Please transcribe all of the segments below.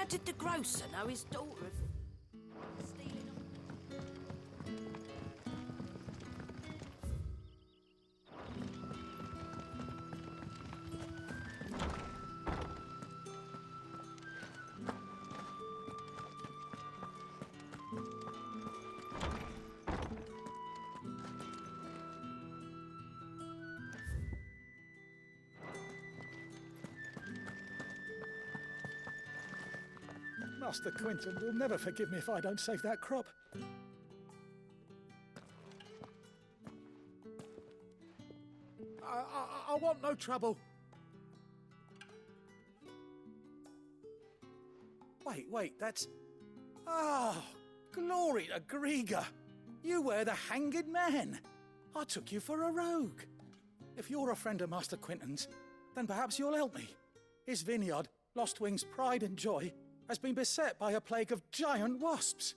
did the grocer know his daughter of stealing on? Master Quinton will never forgive me if I don't save that crop. I want no trouble. Wait, that's... Oh, glory to Grieger. You were the hanged man. I took you for a rogue. If you're a friend of Master Quinton's, then perhaps you'll help me. His vineyard, Lostwing's pride and joy, has been beset by a plague of giant wasps.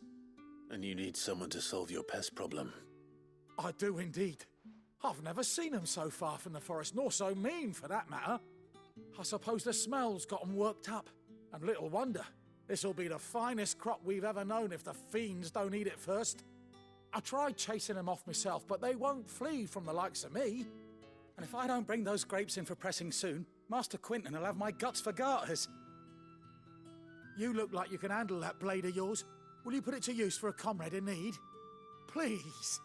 And you need someone to solve your pest problem. I do indeed. I've never seen them so far from the forest, nor so mean for that matter. I suppose the smell's got them worked up. And little wonder. This'll be the finest crop we've ever known if the fiends don't eat it first. I tried chasing them off myself, but they won't flee from the likes of me. And if I don't bring those grapes in for pressing soon, Master Quinton will have my guts for garters. You look like you can handle that blade of yours. Will you put it to use for a comrade in need? Please,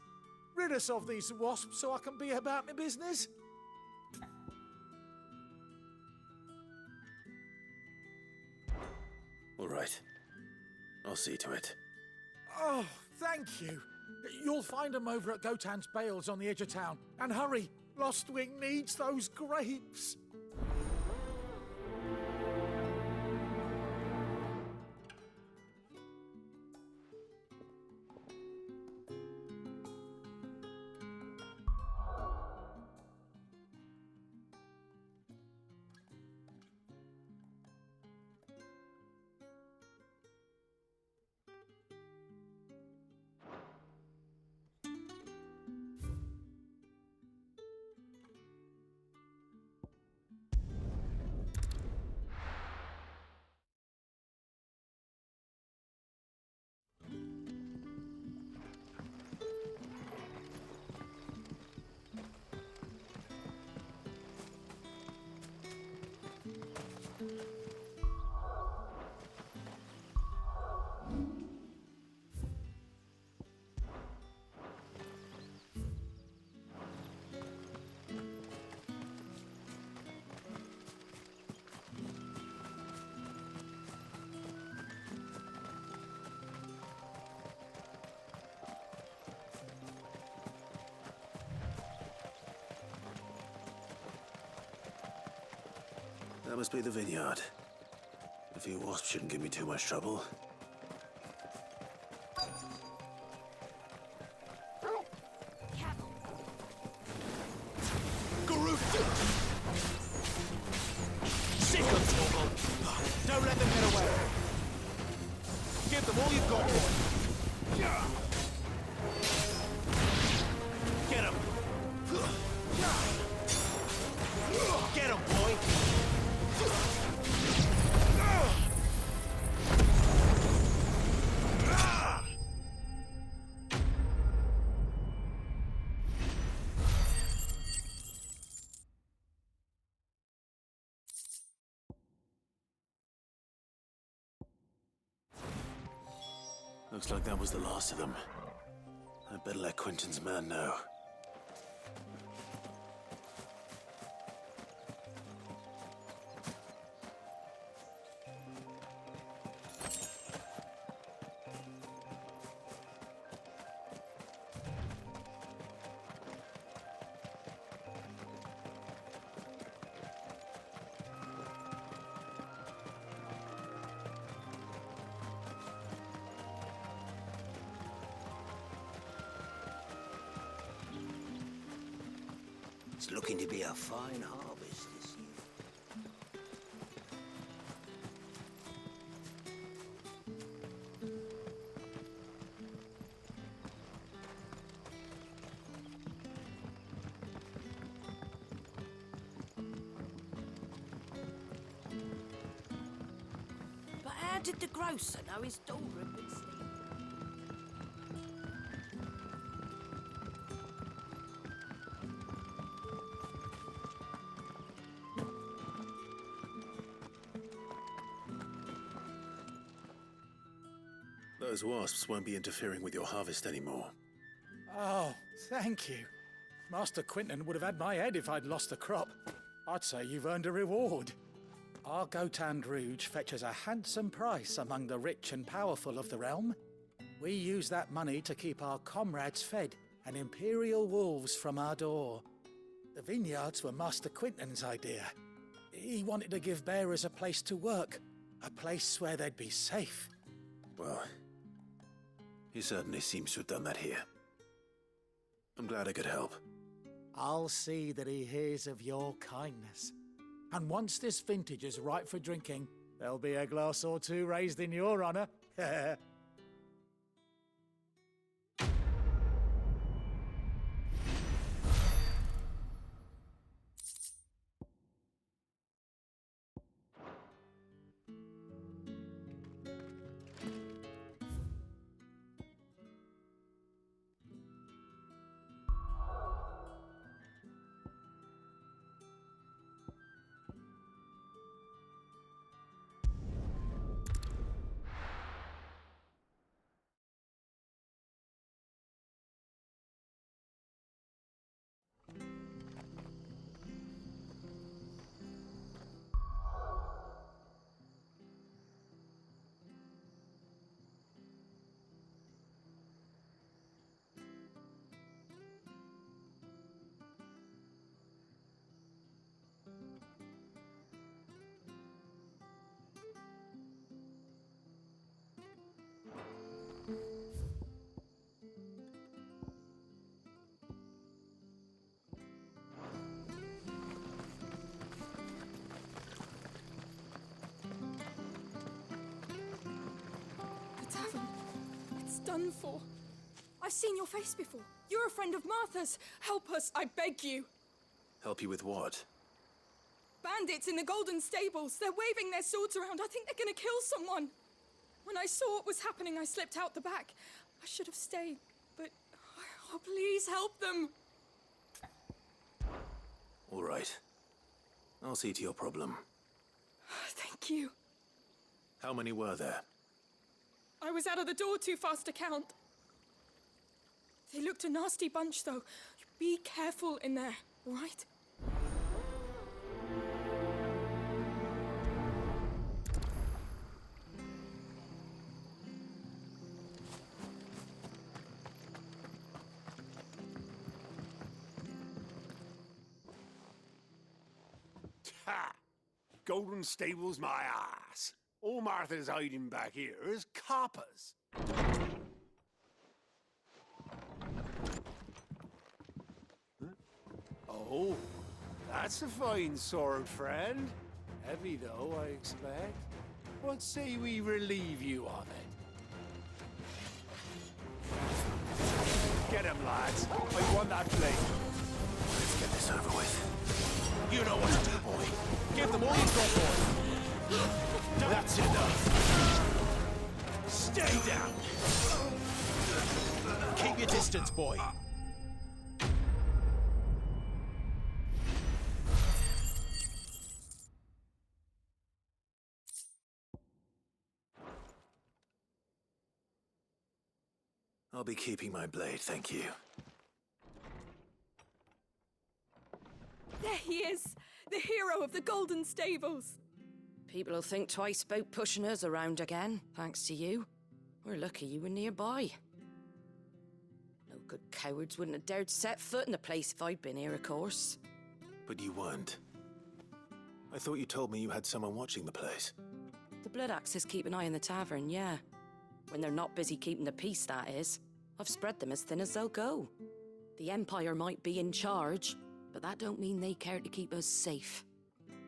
rid us of these wasps so I can be about my business. All right. I'll see to it. Oh, thank you. You'll find them over at Gotan's Bales on the edge of town. And hurry, Lostwing needs those grapes. That must be the vineyard. A few wasps shouldn't give me too much trouble. Sick of trouble! Don't let them get away! Give them all you've got, boy! Get him! Get him, boy! Looks like that was the last of them. I'd better let Quinton's man know. It's looking to be a fine harvest this year. But how How did the grocer know his daughter had been stealing? Those wasps won't be interfering with your harvest anymore. Oh, thank you. Master Quinton would have had my head if I'd lost the crop. I'd say you've earned a reward. Our Gotand Rouge fetches a handsome price among the rich and powerful of the realm. We use that money to keep our comrades fed and imperial wolves from our door. The vineyards were Master Quinton's idea. He wanted to give bearers a place to work, a place where they'd be safe. Well, he certainly seems to have done that here. I'm glad I could help. I'll see that he hears of your kindness. And once this vintage is ripe for drinking, there'll be a glass or two raised in your honor. Tavern. It's done for. I've seen your face before. You're a friend of Martha's. Help us, I beg you. Help you with what? Bandits in the Golden Stables. They're waving their swords around. I think they're gonna kill someone. When I saw what was happening, I slipped out the back. I should have stayed, but... Oh, please help them. All right. I'll see to your problem. Thank you. How many were there? I was out of the door too fast to count. They looked a nasty bunch, though. Be careful in there, all right? Ha! Golden Stables my ass. All Martha's hiding back here is coppers. Huh? Oh, that's a fine sword, friend. Heavy though, I expect. What say we relieve you of it? Get him, lads. I want that blade. Let's get this over with. You know what to do, boy. Give them all you've got, boy. That's enough. Stay down. Keep your distance, boy. I'll be keeping my blade, thank you. There he is, the hero of the Golden Stables. People will think twice about pushing us around again, thanks to you. We're lucky you were nearby. No good cowards wouldn't have dared set foot in the place if I'd been here, of course. But you weren't. I thought you told me you had someone watching the place. The Blood Axes keep an eye on the tavern, yeah. When they're not busy keeping the peace, that is. I've spread them as thin as they'll go. The Empire might be in charge, but that don't mean they care to keep us safe.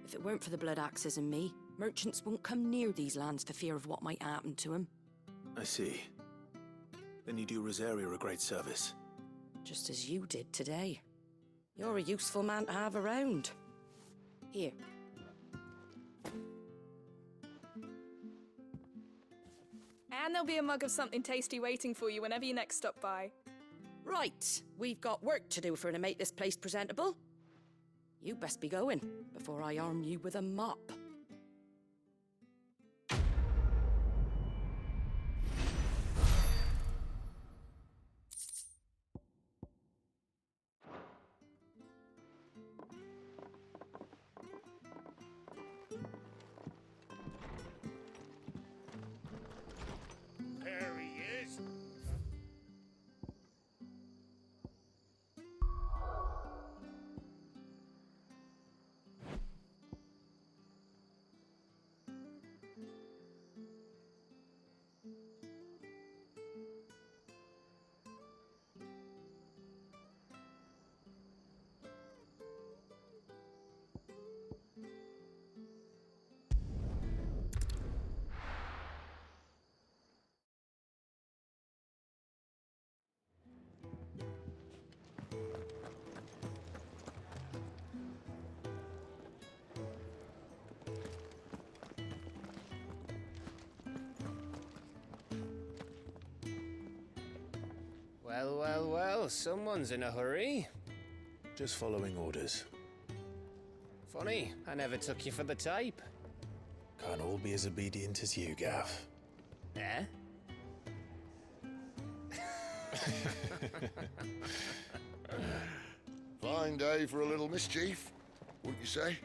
If it weren't for the Blood Axes and me, merchants won't come near these lands for fear of what might happen to them. I see. Then you do Rosaria a great service. Just as you did today. You're a useful man to have around. Here. And there'll be a mug of something tasty waiting for you whenever you next stop by. Right, we've got work to do for to make this place presentable. You best be going before I arm you with a mop. There he is. Well, well, well, someone's in a hurry. Just following orders. Funny, I never took you for the type. Can't all be as obedient as you, Gav. Eh? Fine day for a little mischief, wouldn't you say?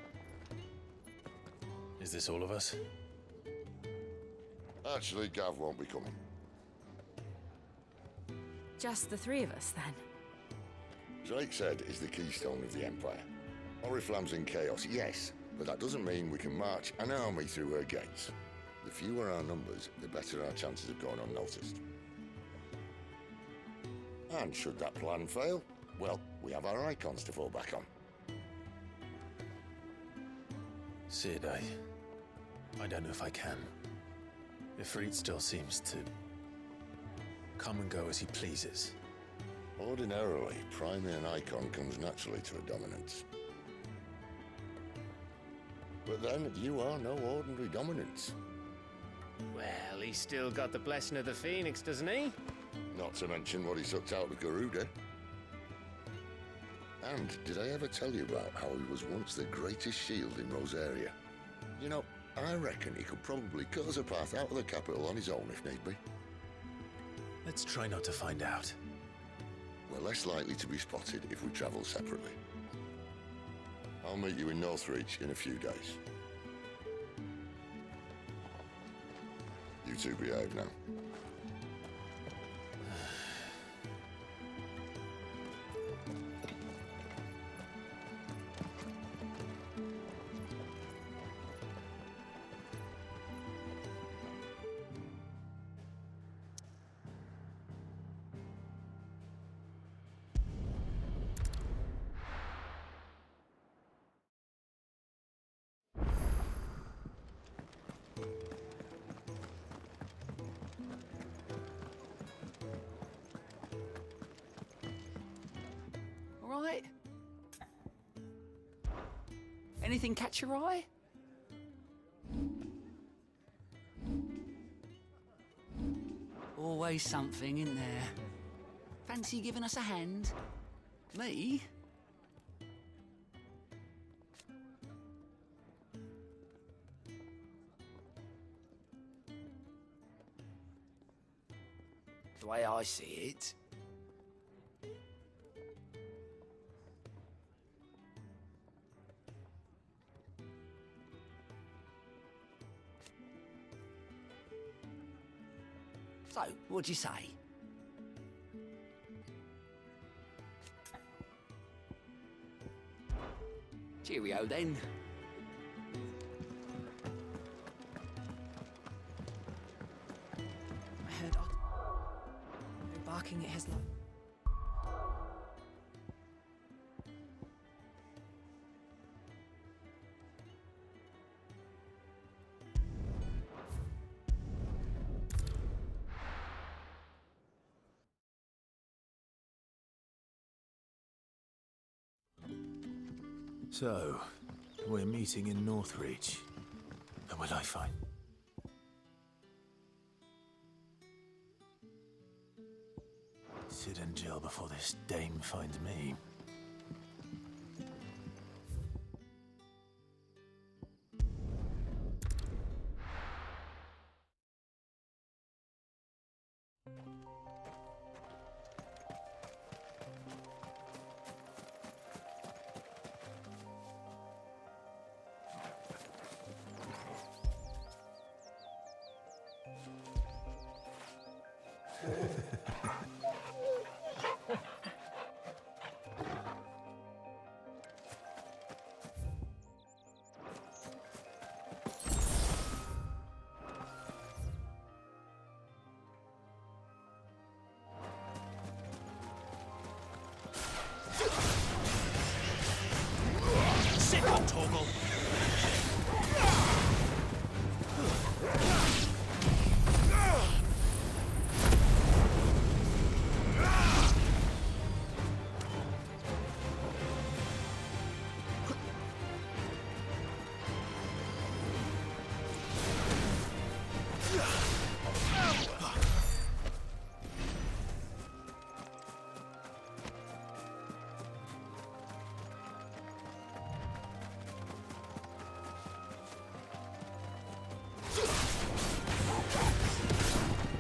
Is this all of us? Actually, Gav won't be coming. Just the three of us, then? Drake's Head is the keystone of the Empire. Oriflamme's in chaos, yes, but that doesn't mean we can march an army through her gates. The fewer our numbers, the better our chances of going unnoticed. And should that plan fail, well, we have our icons to fall back on. Sid, I don't know if I can. Ifrit still seems to come and go as he pleases. Ordinarily, priming an icon comes naturally to a dominance. But then, you are no ordinary dominance. Well, he's still got the blessing of the Phoenix, doesn't he? Not to mention what he sucked out of Garuda. And did I ever tell you about how he was once the greatest shield in Rosaria? You know, I reckon he could probably cut us a path out of the capital on his own if need be. Let's try not to find out. We're less likely to be spotted if we travel separately. I'll meet you in Northreach in a few days. You two behave now. All right. Anything catch your eye? Always something, isn't there? Fancy giving us a hand? Me? The way I see it, So, what'd you say? Cheerio, then. I heard Otto barking at his life. So, we're meeting in Northreach. And will I find? Sid and Jill before this dame finds me. Sit on Toggle!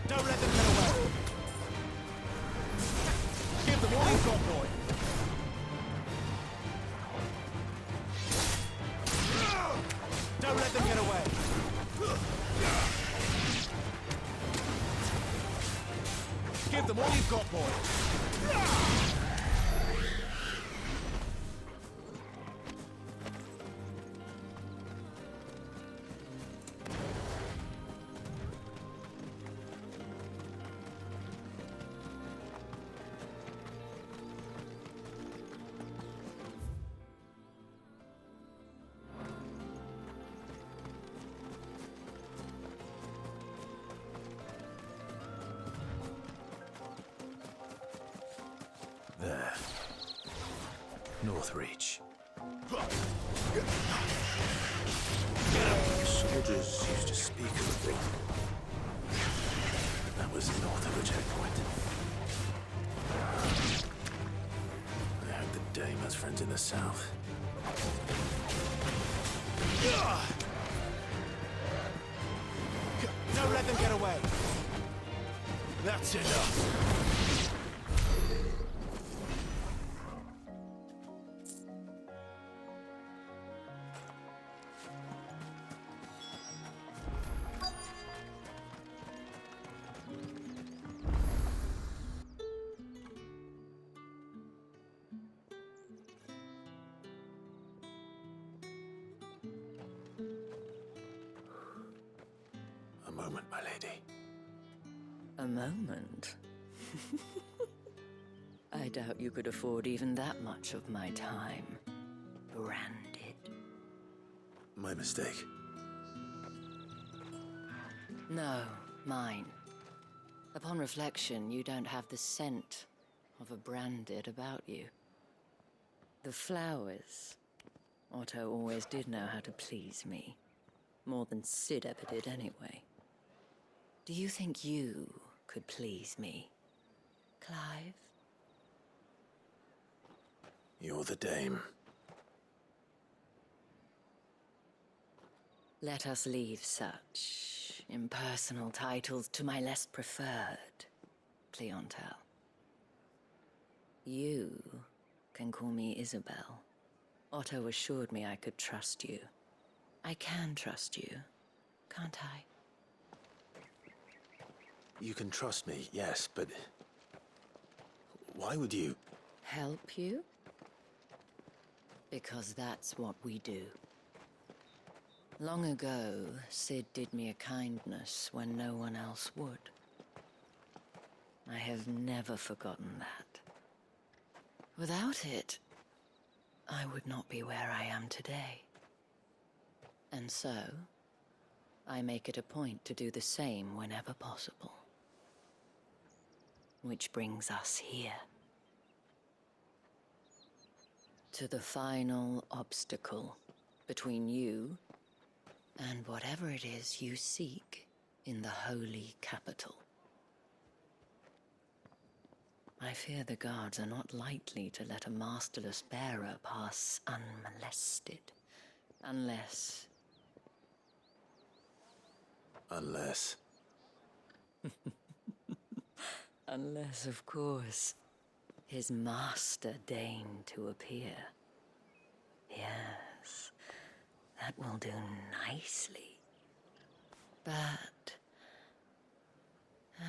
Don't let them get away! Give them all you've got, boy! Don't let them get away! Give them all you've got, boy! There. Northreach. Soldiers used to speak of a thing. That was north of the checkpoint. I hope the dame has friends in the south. Don't let them get away! That's enough! A moment, my lady. A moment? I doubt you could afford even that much of my time. Branded. My mistake. No, mine. Upon reflection, you don't have the scent of a branded about you. The flowers. Otto always did know how to please me. More than Sid ever did anyway. Do you think you could please me, Clive? You're the dame. Let us leave such impersonal titles to my less preferred clientele. You can call me Isabel. Otto assured me I could trust you. I can trust you, can't I? You can trust me, yes, but why would you? Help you? Because that's what we do. Long ago, Sid did me a kindness when no one else would. I have never forgotten that. Without it, I would not be where I am today. And so, I make it a point to do the same whenever possible. Which brings us here. To the final obstacle between you and whatever it is you seek in the holy capital. I fear the guards are not likely to let a masterless bearer pass unmolested. Unless... Unless... Unless, of course, his master deigned to appear. Yes, that will do nicely. But...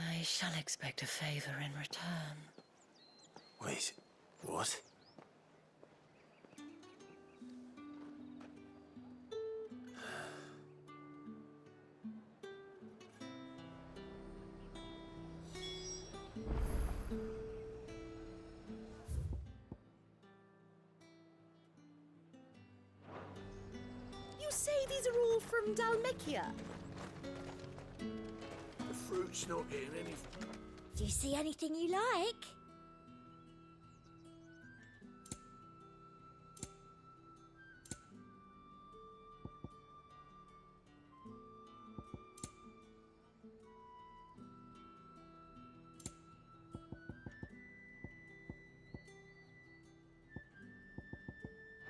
I shall expect a favor in return. Wait, what? You say these are all from Dalmekia? The fruit's not getting any... Do you see anything you like?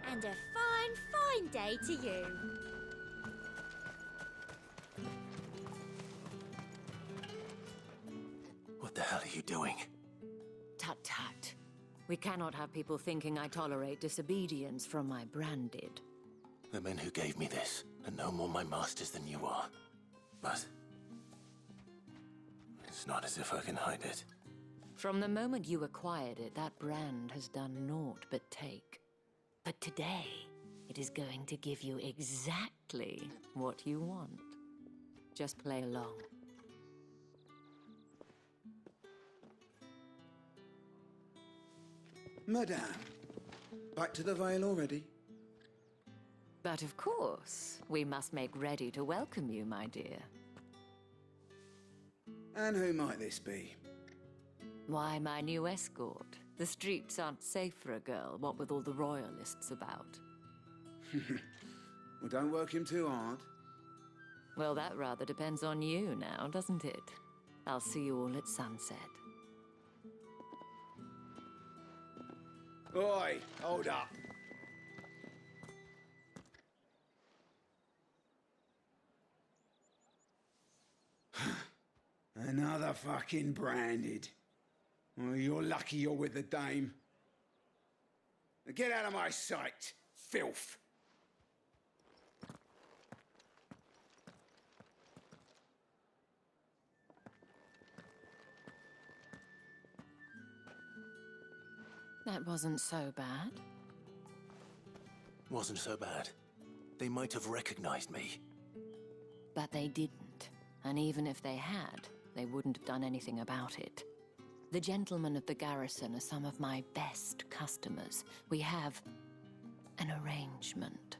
And a fine day to you. What the hell are you doing? Tut-tut. We cannot have people thinking I tolerate disobedience from my branded. The men who gave me this are no more my masters than you are. But... it's not as if I can hide it. From the moment you acquired it, that brand has done naught but take. But today, it is going to give you exactly what you want. Just play along. Madame, back to the Vale already? But of course, we must make ready to welcome you, my dear. And who might this be? Why, my new escort. The streets aren't safe for a girl, what with all the royalists about. Well, don't work him too hard. Well, that rather depends on you now, doesn't it? I'll see you all at sunset. Oi, hold up. Another fucking branded. Well, you're lucky you're with the dame. Now get out of my sight, filth. That wasn't so bad. Wasn't so bad. They might have recognized me. But they didn't. And even if they had, they wouldn't have done anything about it. The gentlemen of the garrison are some of my best customers. We have an arrangement,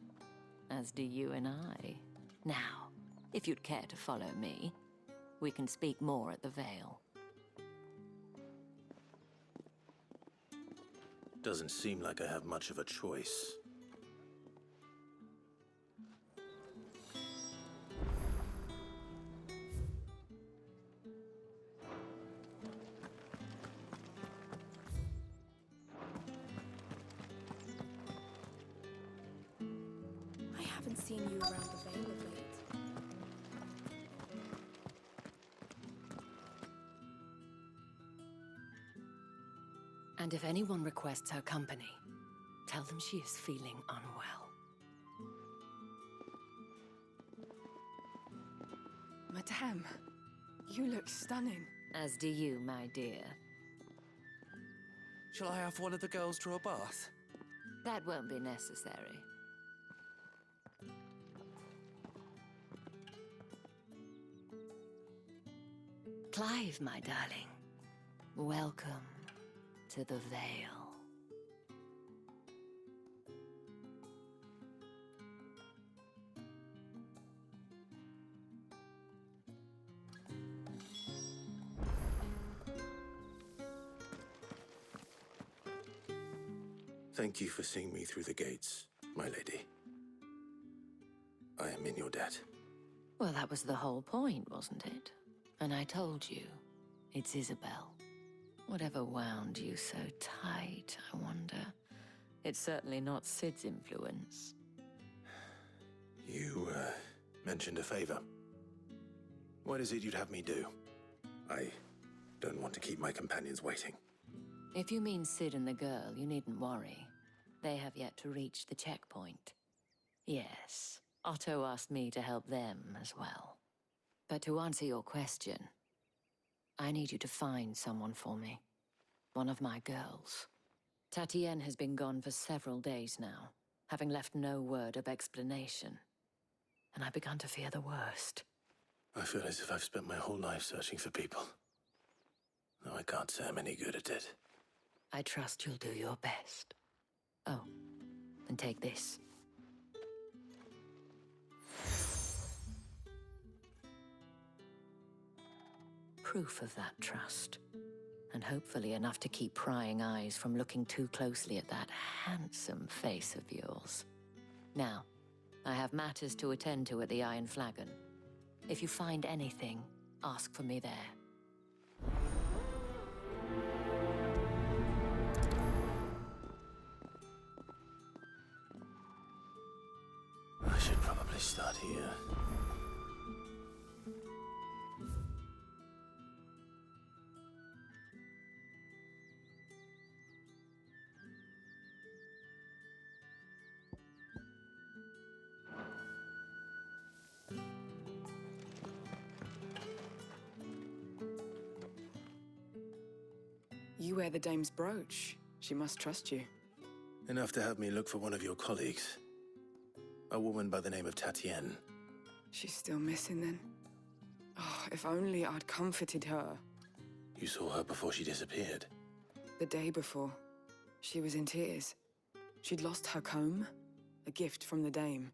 as do you and I. Now, if you'd care to follow me, we can speak more at the Vale. Doesn't seem like I have much of a choice. I haven't seen you around the Vale of late. And if anyone requests her company, tell them she is feeling unwell. Madame, you look stunning. As do you, my dear. Shall I have one of the girls draw a bath? That won't be necessary. Clive, my darling. Welcome to the Vale. Thank you for seeing me through the gates, my lady. I am in your debt. Well, that was the whole point, wasn't it? And I told you, it's Isabel. Whatever wound you so tight, I wonder? It's certainly not Sid's influence. You, mentioned a favor. What is it you'd have me do? I don't want to keep my companions waiting. If you mean Sid and the girl, you needn't worry. They have yet to reach the checkpoint. Yes, Otto asked me to help them as well. But to answer your question, I need you to find someone for me. One of my girls. Tatienne has been gone for several days now, having left no word of explanation. And I've begun to fear the worst. I feel as if I've spent my whole life searching for people. No, I can't say I'm any good at it. I trust you'll do your best. Oh, and take this. Proof of that trust. And hopefully enough to keep prying eyes from looking too closely at that handsome face of yours. Now, I have matters to attend to at the Iron Flagon. If you find anything, ask for me there. I should probably start here. You wear the dame's brooch. She must trust you. Enough to have me look for one of your colleagues. A woman by the name of Tatienne. She's still missing then. Oh, if only I'd comforted her. You saw her before she disappeared. The day before, she was in tears. She'd lost her comb, a gift from the dame.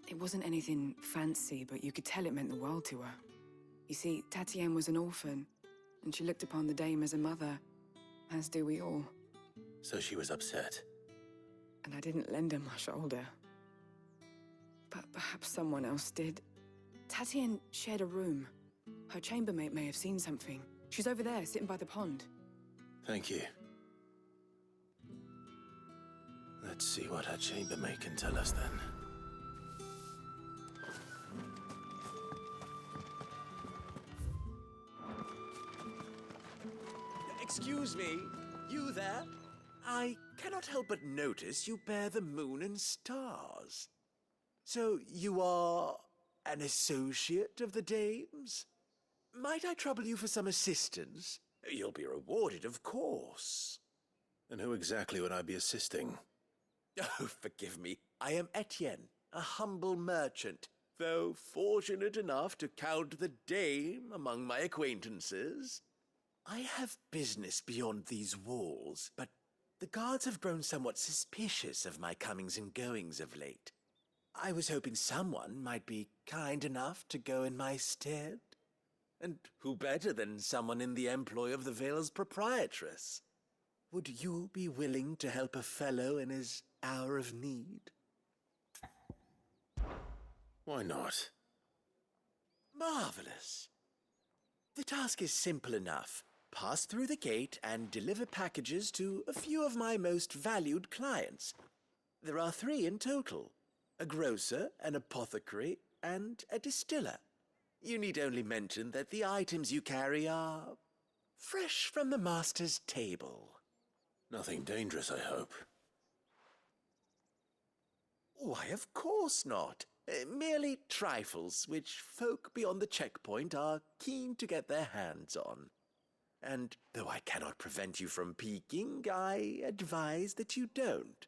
It wasn't anything fancy, but you could tell it meant the world to her. You see, Tatienne was an orphan, and she looked upon the dame as a mother, as do we all. So she was upset. And I didn't lend her my shoulder. But perhaps someone else did. Tatienne shared a room. Her chambermaid may have seen something. She's over there, sitting by the pond. Thank you. Let's see what her chambermaid can tell us then. Excuse me, you there? I cannot help but notice you bear the moon and stars. So you are an associate of the dame's? Might I trouble you for some assistance? You'll be rewarded, of course. And who exactly would I be assisting? Oh, forgive me. I am Etienne, a humble merchant, though fortunate enough to count the dame among my acquaintances. I have business beyond these walls, but the guards have grown somewhat suspicious of my comings and goings of late. I was hoping someone might be kind enough to go in my stead. And who better than someone in the employ of the Vale's proprietress? Would you be willing to help a fellow in his hour of need? Why not? Marvelous. The task is simple enough. Pass through the gate and deliver packages to a few of my most valued clients. There are 3 in total. A grocer, an apothecary, and a distiller. You need only mention that the items you carry are fresh from the master's table. Nothing dangerous, I hope. Why, of course not. Merely trifles which folk beyond the checkpoint are keen to get their hands on. And though I cannot prevent you from peeking, I advise that you don't.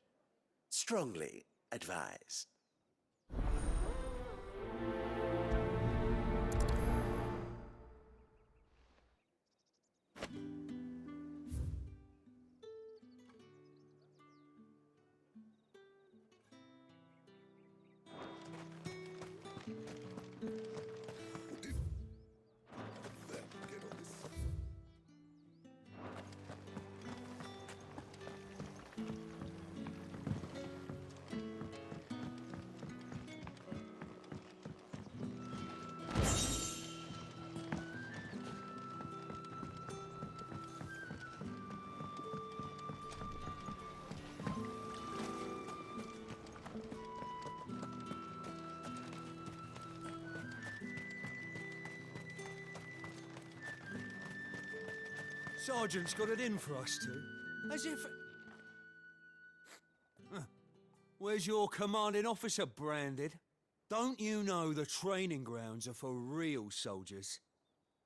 Strongly advise. Sergeant's got it in for us two. As if... Where's your commanding officer, Branded? Don't you know the training grounds are for real soldiers?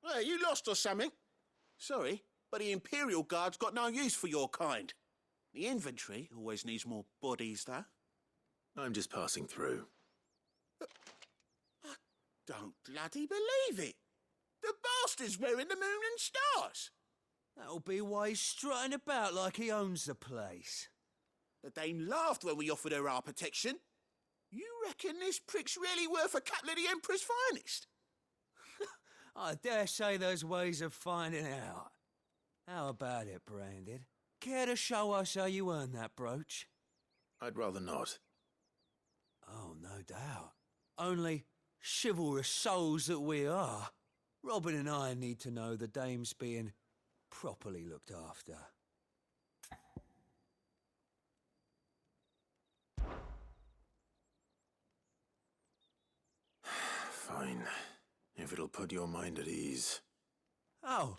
Hey, you lost or something? Sorry, but the Imperial Guard's got no use for your kind. The infantry always needs more bodies, though. I'm just passing through. I don't bloody believe it. The bastard's wearing the moon and stars. That'll be why he's strutting about like he owns the place. The Dame laughed when we offered her our protection. You reckon this prick's really worth a couple of the Emperor's finest? I dare say there's ways of finding out. How about it, Branded? Care to show us how you earned that brooch? I'd rather not. Oh, no doubt. Only chivalrous souls that we are, Robin and I need to know the Dame's being properly looked after. Fine. If it'll put your mind at ease. Oh,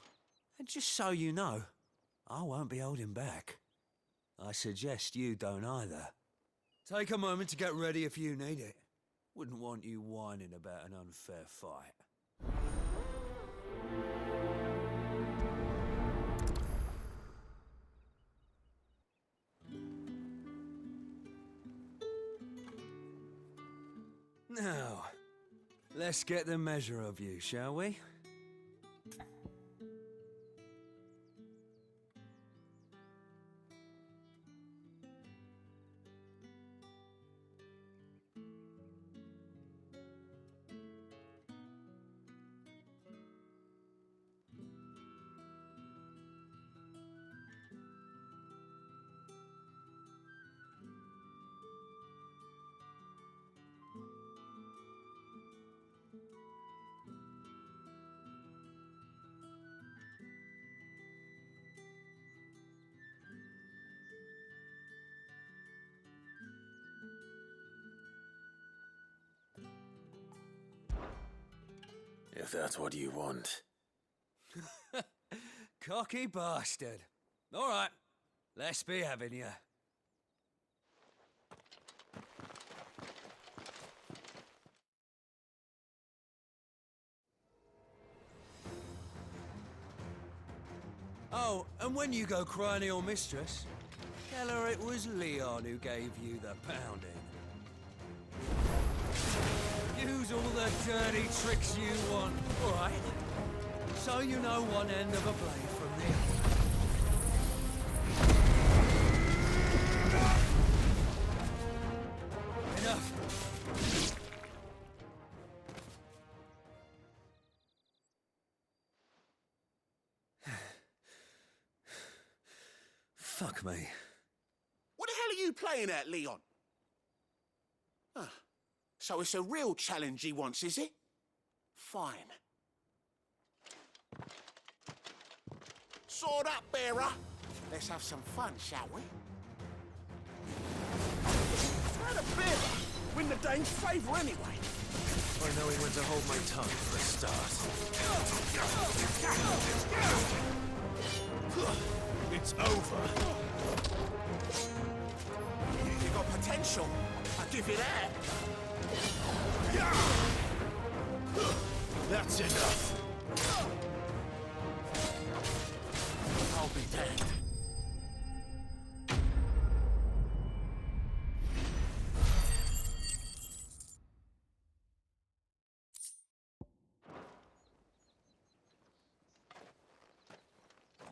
and just so you know, I won't be holding back. I suggest you don't either. Take a moment to get ready if you need it. Wouldn't want you whining about an unfair fight. Now, let's get the measure of you, shall we? If that's what you want. Cocky bastard. All right, let's be having you. Oh, and when you go crying to your mistress, tell her it was Leon who gave you the pounding. Use all the dirty tricks you want, all right? So you know one end of a blade from the other. Enough. Fuck me. What the hell are you playing at, Leon? Ah. So it's a real challenge he wants, is it? Fine. Sword up, bearer. Let's have some fun, shall we? Try to bearer. Win the Dane's favour anyway. By knowing when to hold my tongue for a start. It's over. You got potential. I'll give you that. That's enough. I'll be dead.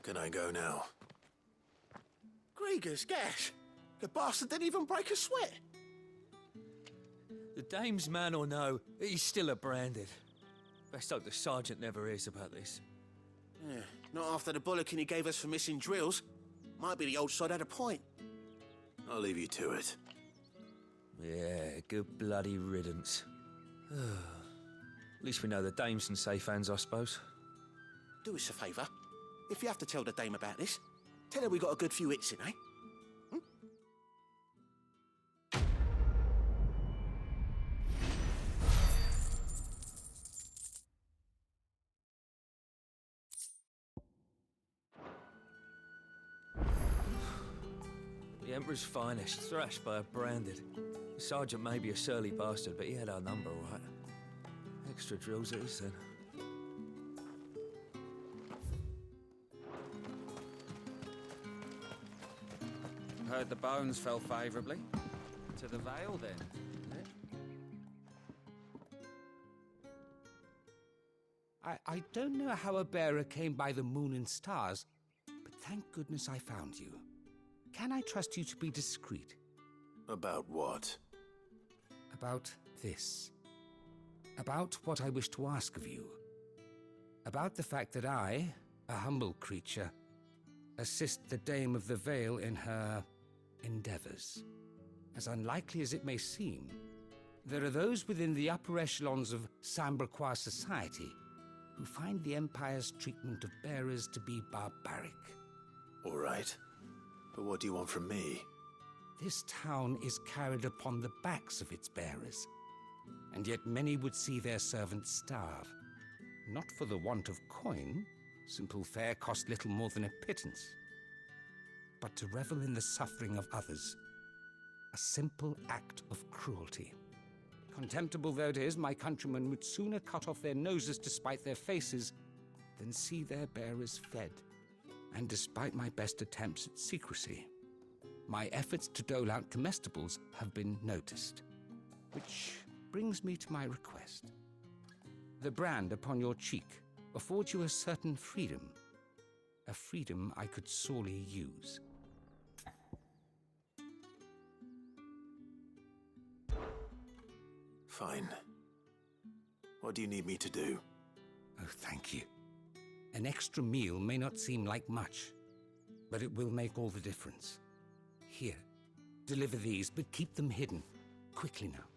Can I go now? Grieger's gas. The bastard didn't even break a sweat. The Dame's man or no, he's still a Branded. Best hope the Sergeant never hears about this. Yeah, not after the bullocking he gave us for missing drills. Might be the old sod had a point. I'll leave you to it. Yeah, good bloody riddance. At least we know the Dame's in safe hands, I suppose. Do us a favour. If you have to tell the Dame about this, tell her we got a good few hits in, eh? Emperor's finest, thrashed by a branded. The sergeant may be a surly bastard, but he had our number, all right. Extra drills it is, then. Heard the bones fell favourably. To the Vale, then, is it? I don't know how a bearer came by the moon and stars, but thank goodness I found you. Can I trust you to be discreet? About what? About this. About what I wish to ask of you. About the fact that I, a humble creature, assist the Dame of the Vale in her endeavors. As unlikely as it may seem, there are those within the upper echelons of Samberquois society who find the Empire's treatment of bearers to be barbaric. All right. But what do you want from me? This town is carried upon the backs of its bearers, and yet many would see their servants starve. Not for the want of coin, simple fare cost little more than a pittance, but to revel in the suffering of others, a simple act of cruelty. Contemptible though it is, my countrymen would sooner cut off their noses to spite their faces than see their bearers fed. And despite my best attempts at secrecy, my efforts to dole out comestibles have been noticed. Which brings me to my request. The brand upon your cheek affords you a certain freedom. A freedom I could sorely use. Fine. What do you need me to do? Oh, thank you. An extra meal may not seem like much, but it will make all the difference. Here, deliver these, but keep them hidden. Quickly now.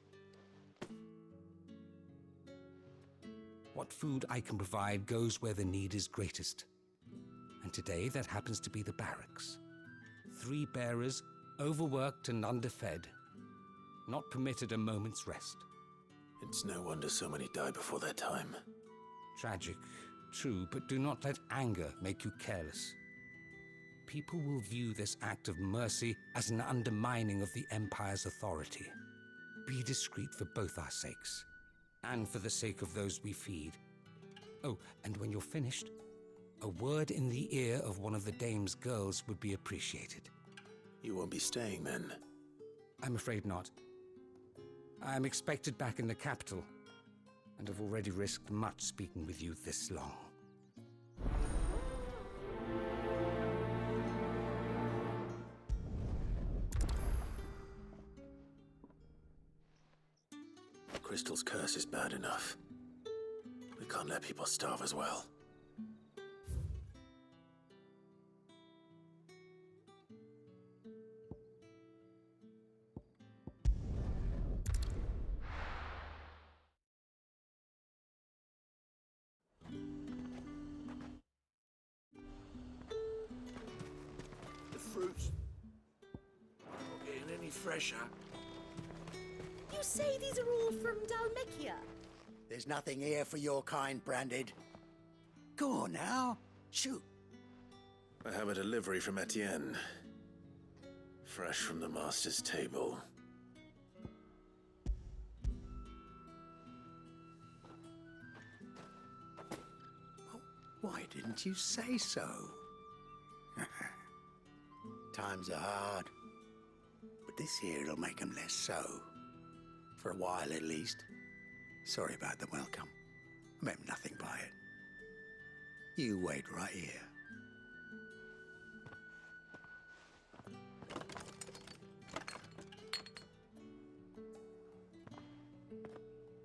What food I can provide goes where the need is greatest. And today, that happens to be the barracks. 3 bearers, overworked and underfed, not permitted a moment's rest. It's no wonder so many die before their time. Tragic, true, but do not let anger make you careless. People will view this act of mercy as an undermining of the Empire's authority. Be discreet for both our sakes, and for the sake of those we feed. Oh, and when you're finished, a word in the ear of one of the Dame's girls would be appreciated. You won't be staying, then? I'm afraid not. I'm expected back in the capital, and have already risked much speaking with you this long. Crystal's curse is bad enough. We can't let people starve as well. The fruits not getting any fresher. You say these are all from Dalmekia? There's nothing here for your kind, Branded. Go on now, shoot. I have a delivery from Etienne. Fresh from the master's table. Why didn't you say so? Times are hard, but this here'll make them less so. For a while, at least. Sorry about the welcome. I meant nothing by it. You wait right here.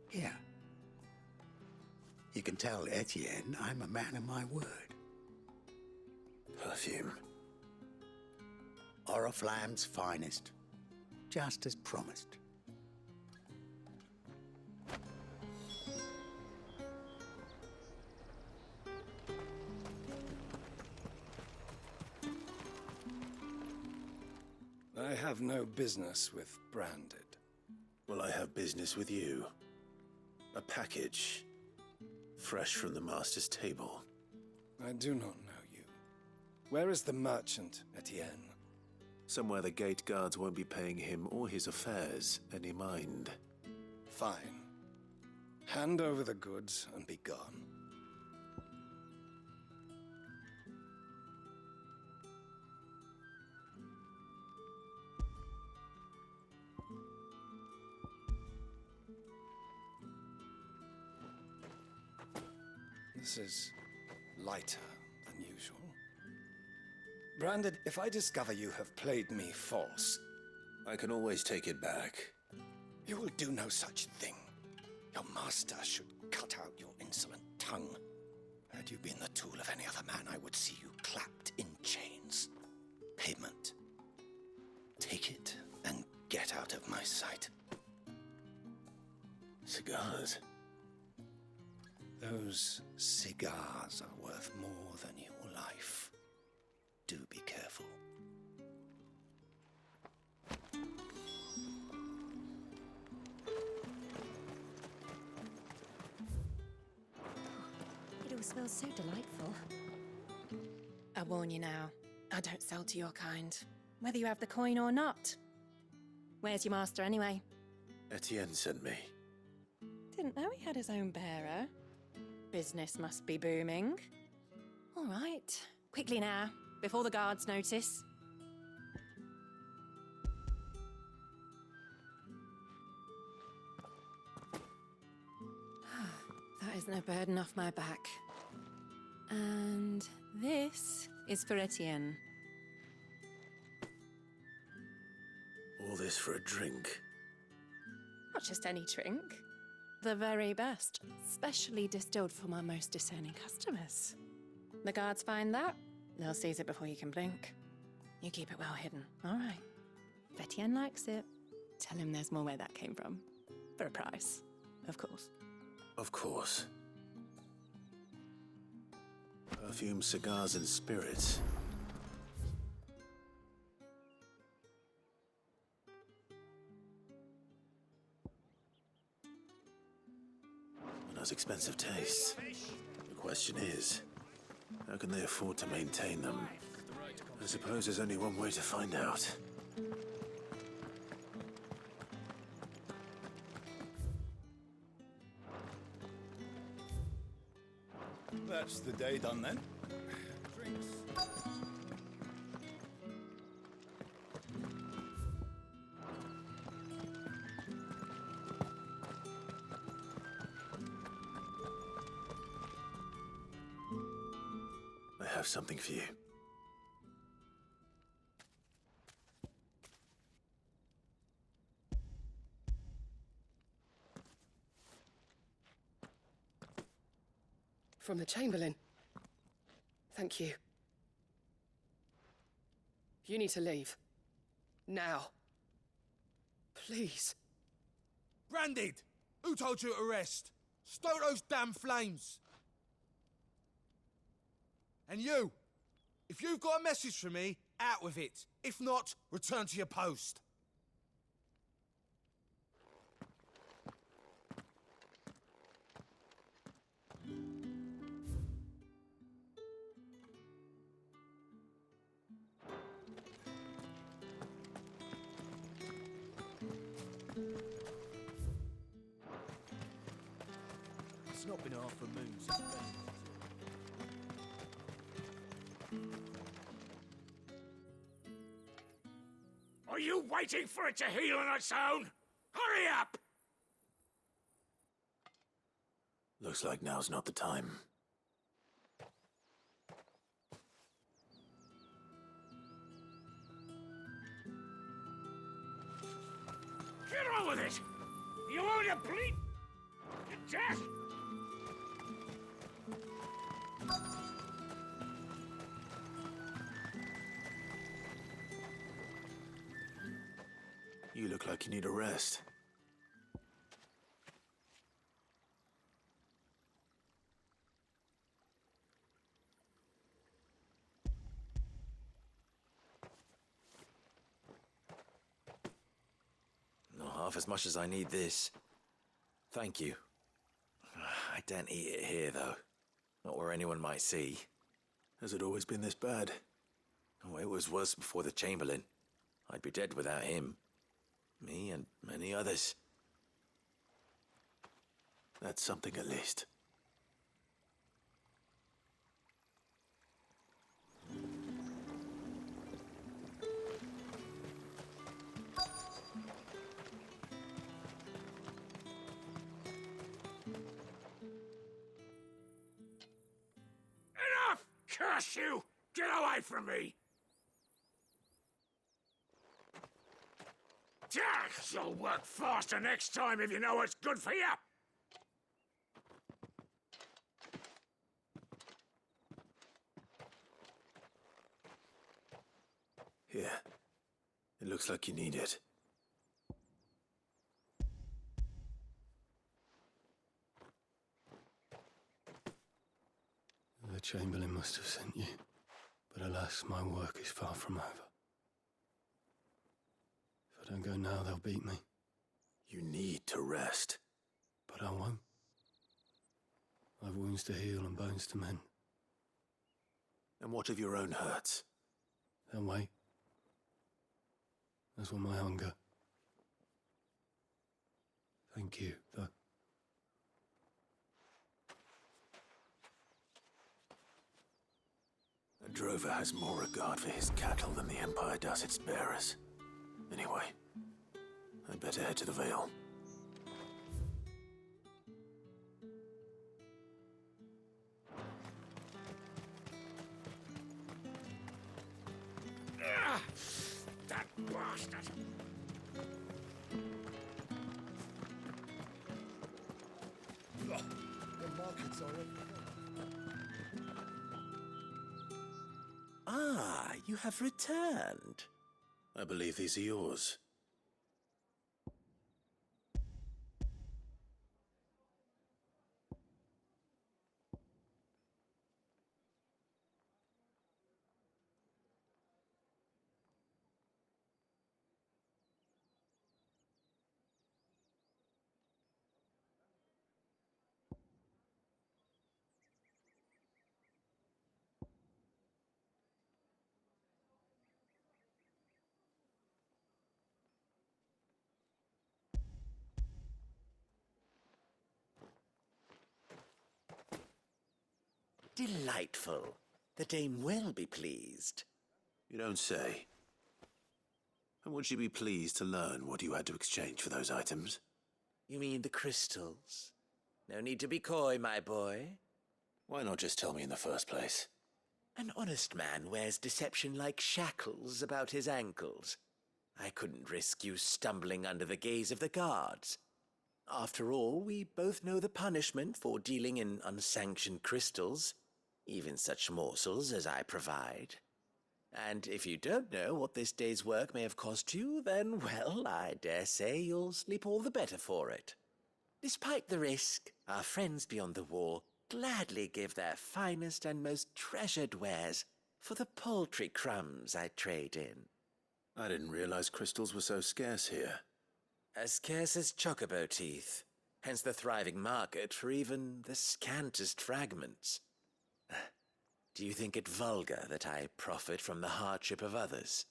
Here. You can tell Etienne I'm a man of my word. Perfume. Oriflamme's finest. Just as promised. I have no business with Branded. Well, I have business with you. A package. Fresh from the master's table. I do not know you. Where is the merchant, Etienne? Somewhere the gate guards won't be paying him or his affairs any mind. Fine. Hand over the goods and be gone. This is lighter than usual. Branded, if I discover you have played me false... I can always take it back. You will do no such thing. Your master should cut out your insolent tongue. Had you been the tool of any other man, I would see you clapped in chains. Payment. Take it and get out of my sight. Cigars? Those cigars are worth more than your life. Do be careful. It all smells so delightful. I warn you now, I don't sell to your kind, whether you have the coin or not. Where's your master anyway? Etienne sent me. Didn't know he had his own bearer. Business must be booming. All right, quickly now, before the guards notice. That isn't a burden off my back. And this is for Etienne. All this for a drink? Not just any drink. The very best, specially distilled for my most discerning customers. The guards find that, they'll seize it before you can blink. You keep it well hidden, all right? If Etienne likes it, tell him there's more where that came from. For a price, of course. Of course. Perfume, cigars, and spirits. One has expensive tastes. The question is, how can they afford to maintain them? I suppose there's only one way to find out. That's the day done then. Drinks. I have something for you. From the Chamberlain. Thank you. You need to leave. Now. Please. Branded! Who told you to rest? Stoke those damn flames! And you! If you've got a message for me, out with it. If not, return to your post. It's not been half a moon since Are you waiting for it to heal on its own? Hurry up! Looks like now's not the time. Get on with it! You want to bleed to death? You look like you need a rest. Not half as much as I need this. Thank you. I daren't eat it here, though. Not where anyone might see. Has it always been this bad? Oh, it was worse before the Chamberlain. I'd be dead without him. Me and many others. That's something at least. Enough! Curse you! Get away from me! You'll work faster next time if you know what's good for you! Here. It looks like you need it. The Chamberlain must have sent you, but alas, my work is far from over. If I don't go now, they'll beat me. You need to rest. But I won't. I've wounds to heal and bones to mend. And what of your own hurts? They'll wait. As will my hunger. Thank you, though. A drover has more regard for his cattle than the Empire does its bearers. Anyway, I'd better head to the Vale. That bastard! The market's already. Ah, you have returned. I believe these are yours. Delightful. The dame will be pleased. You don't say. And would she be pleased to learn what you had to exchange for those items? You mean the crystals? No need to be coy, my boy. Why not just tell me in the first place? An honest man wears deception like shackles about his ankles. I couldn't risk you stumbling under the gaze of the guards. After all, we both know the punishment for dealing in unsanctioned crystals, even such morsels as I provide. And if you don't know what this day's work may have cost you, then, well, I dare say you'll sleep all the better for it. Despite the risk, our friends beyond the wall gladly give their finest and most treasured wares for the paltry crumbs I trade in. I didn't realize crystals were so scarce here. As scarce as chocobo teeth, hence the thriving market for even the scantest fragments. Do you think it vulgar that I profit from the hardship of others?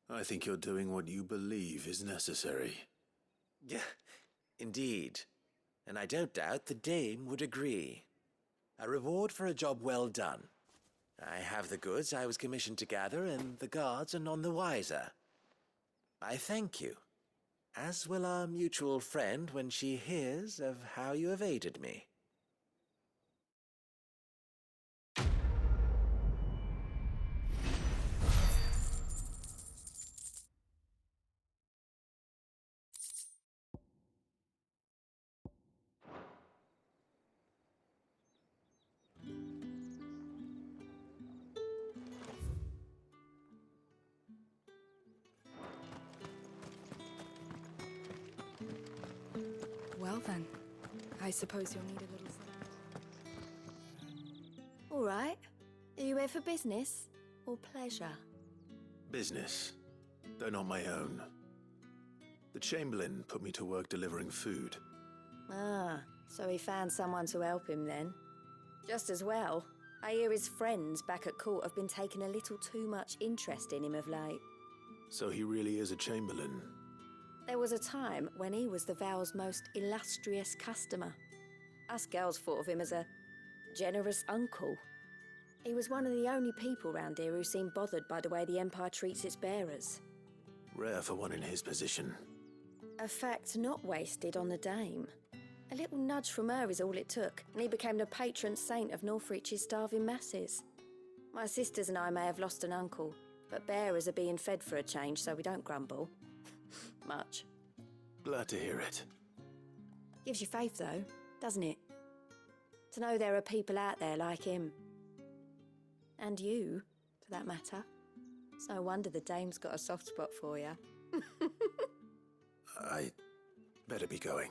I think you're doing what you believe is necessary. Yeah, indeed. And I don't doubt the dame would agree. A reward for a job well done. I have the goods I was commissioned to gather, and the guards are none the wiser. I thank you, as will our mutual friend when she hears of how you have aided me. Well then, I suppose you'll need a little something. All right. Are you here for business or pleasure? Business, though not my own. The Chamberlain put me to work delivering food. Ah, so he found someone to help him then. Just as well. I hear his friends back at court have been taking a little too much interest in him of late. So he really is a chamberlain. There was a time when he was the Vale's most illustrious customer. Us girls thought of him as a generous uncle. He was one of the only people round here who seemed bothered by the way the Empire treats its bearers. Rare for one in his position. A fact not wasted on the Dame. A little nudge from her is all it took, and he became the patron saint of Northreach's starving masses. My sisters and I may have lost an uncle, but bearers are being fed for a change, so we don't grumble. Much. Glad to hear it. Gives you faith, though, doesn't it? To know there are people out there like him. And you, for that matter. It's no wonder the Dame's got a soft spot for you. I better be going.